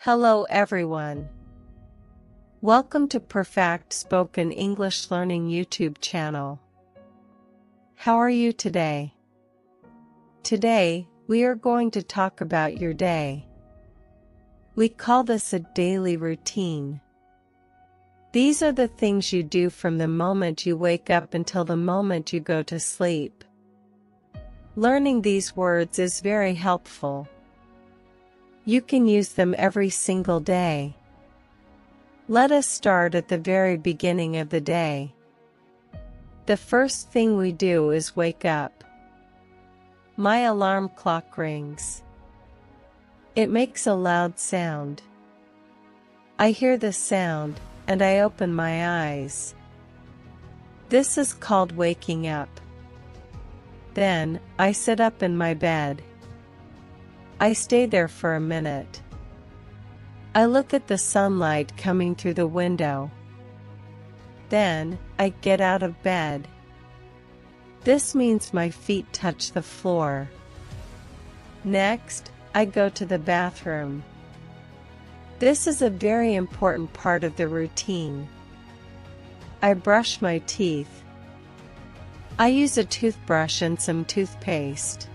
Hello everyone. Welcome to Perfect Spoken English Learning YouTube channel. How are you today? Today, we are going to talk about your day. We call this a daily routine. These are the things you do from the moment you wake up until the moment you go to sleep. Learning these words is very helpful. You can use them every single day. Let us start at the very beginning of the day. The first thing we do is wake up. My alarm clock rings. It makes a loud sound. I hear the sound, and I open my eyes. This is called waking up. Then, I sit up in my bed. I stay there for a minute. I look at the sunlight coming through the window. Then, I get out of bed. This means my feet touch the floor. Next, I go to the bathroom. This is a very important part of the routine. I brush my teeth. I use a toothbrush and some toothpaste.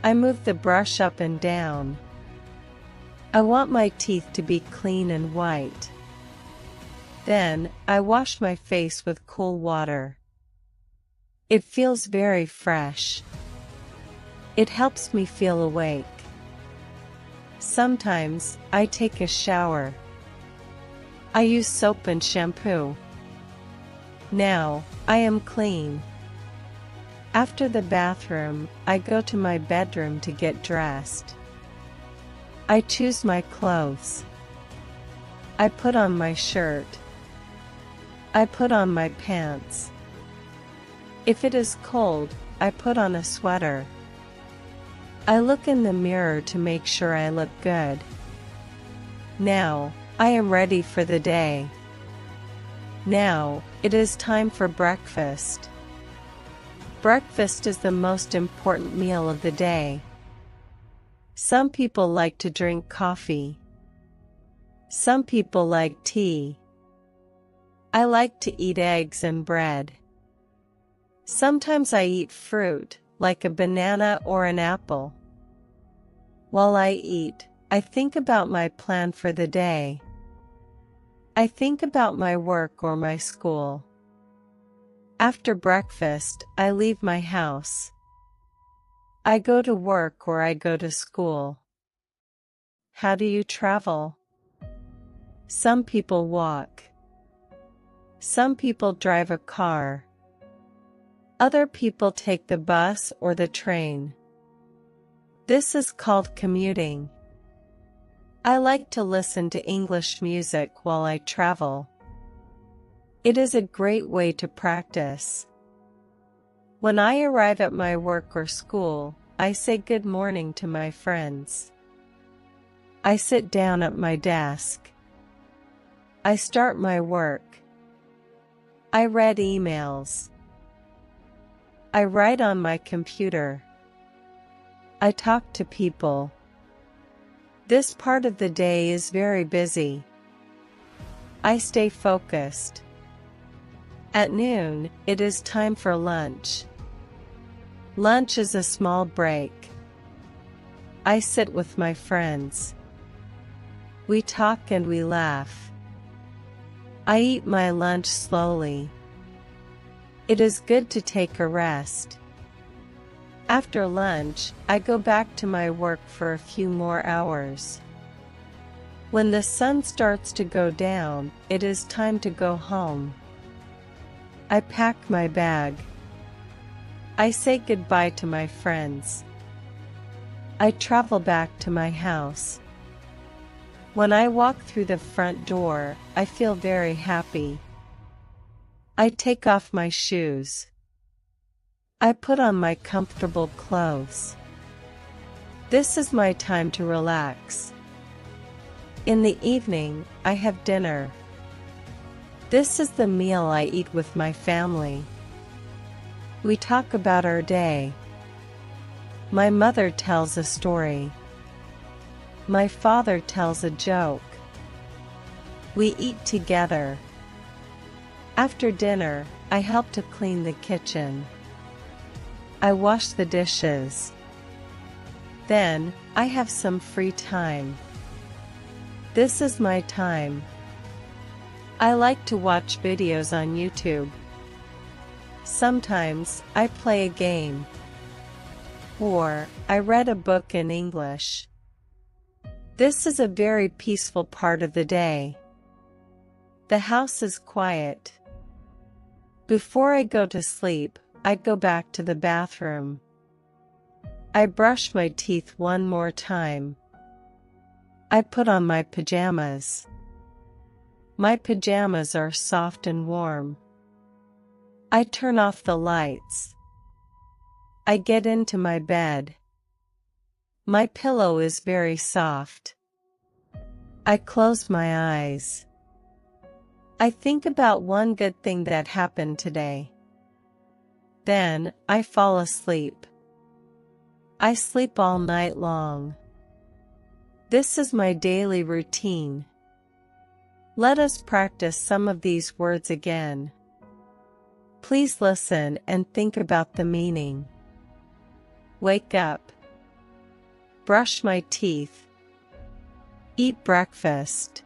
I move the brush up and down. I want my teeth to be clean and white. Then, I wash my face with cool water. It feels very fresh. It helps me feel awake. Sometimes, I take a shower. I use soap and shampoo. Now, I am clean. After the bathroom, I go to my bedroom to get dressed. I choose my clothes. I put on my shirt. I put on my pants. If it is cold, I put on a sweater. I look in the mirror to make sure I look good. Now, I am ready for the day. Now, it is time for breakfast. Breakfast is the most important meal of the day. Some people like to drink coffee. Some people like tea. I like to eat eggs and bread. Sometimes I eat fruit, like a banana or an apple. While I eat, I think about my plan for the day. I think about my work or my school. After breakfast, I leave my house. I go to work or I go to school. How do you travel? Some people walk. Some people drive a car. Other people take the bus or the train. This is called commuting. I like to listen to English music while I travel. It is a great way to practice. When I arrive at my work or school, I say good morning to my friends. I sit down at my desk. I start my work. I read emails. I write on my computer. I talk to people. This part of the day is very busy. I stay focused. At noon, it is time for lunch. Lunch is a small break. I sit with my friends. We talk and we laugh. I eat my lunch slowly. It is good to take a rest. After lunch, I go back to my work for a few more hours. When the sun starts to go down, it is time to go home. I pack my bag. I say goodbye to my friends. I travel back to my house. When I walk through the front door, I feel very happy. I take off my shoes. I put on my comfortable clothes. This is my time to relax. In the evening, I have dinner. This is the meal I eat with my family. We talk about our day. My mother tells a story. My father tells a joke. We eat together. After dinner, I help to clean the kitchen. I wash the dishes. Then, I have some free time. This is my time. I like to watch videos on YouTube. Sometimes, I play a game. Or, I read a book in English. This is a very peaceful part of the day. The house is quiet. Before I go to sleep, I go back to the bathroom. I brush my teeth one more time. I put on my pajamas. My pajamas are soft and warm. I turn off the lights. I get into my bed. My pillow is very soft. I close my eyes. I think about one good thing that happened today. Then, I fall asleep. I sleep all night long. This is my daily routine. Let us practice some of these words again. Please listen and think about the meaning. Wake up. Brush my teeth. Eat breakfast.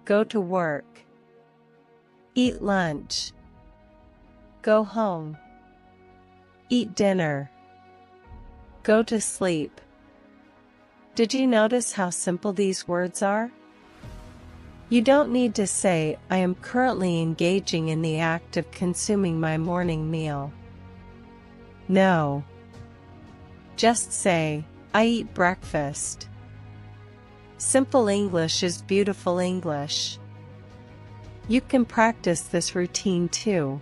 Go to work. Eat lunch. Go home. Eat dinner. Go to sleep. Did you notice how simple these words are? You don't need to say, I am currently engaging in the act of consuming my morning meal. No. Just say, I eat breakfast. Simple English is beautiful English. You can practice this routine too.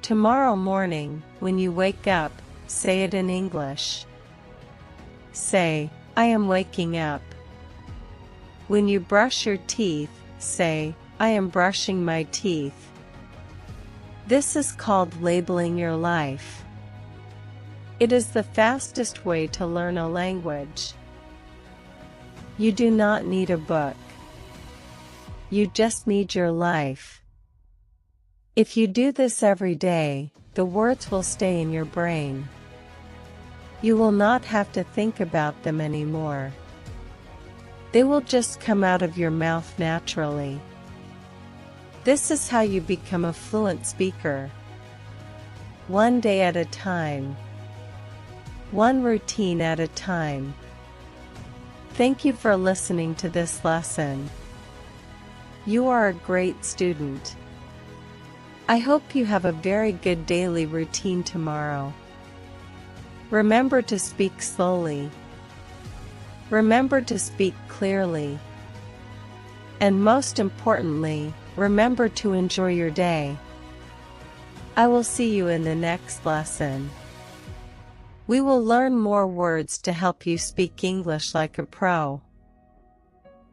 Tomorrow morning, when you wake up, say it in English. Say, I am waking up. When you brush your teeth, say, I am brushing my teeth. This is called labeling your life. It is the fastest way to learn a language. You do not need a book. You just need your life. If you do this every day, the words will stay in your brain. You will not have to think about them anymore. They will just come out of your mouth naturally. This is how you become a fluent speaker. One day at a time. One routine at a time. Thank you for listening to this lesson. You are a great student. I hope you have a very good daily routine tomorrow. Remember to speak slowly. Remember to speak clearly. And most importantly, remember to enjoy your day. I will see you in the next lesson. We will learn more words to help you speak English like a pro.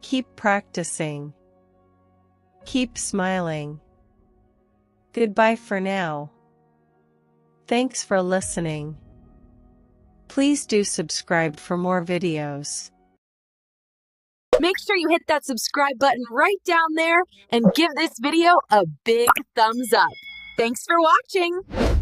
Keep practicing. Keep smiling. Goodbye for now. Thanks for listening. Please do subscribe for more videos. Make sure you hit that subscribe button right down there and give this video a big thumbs up. Thanks for watching!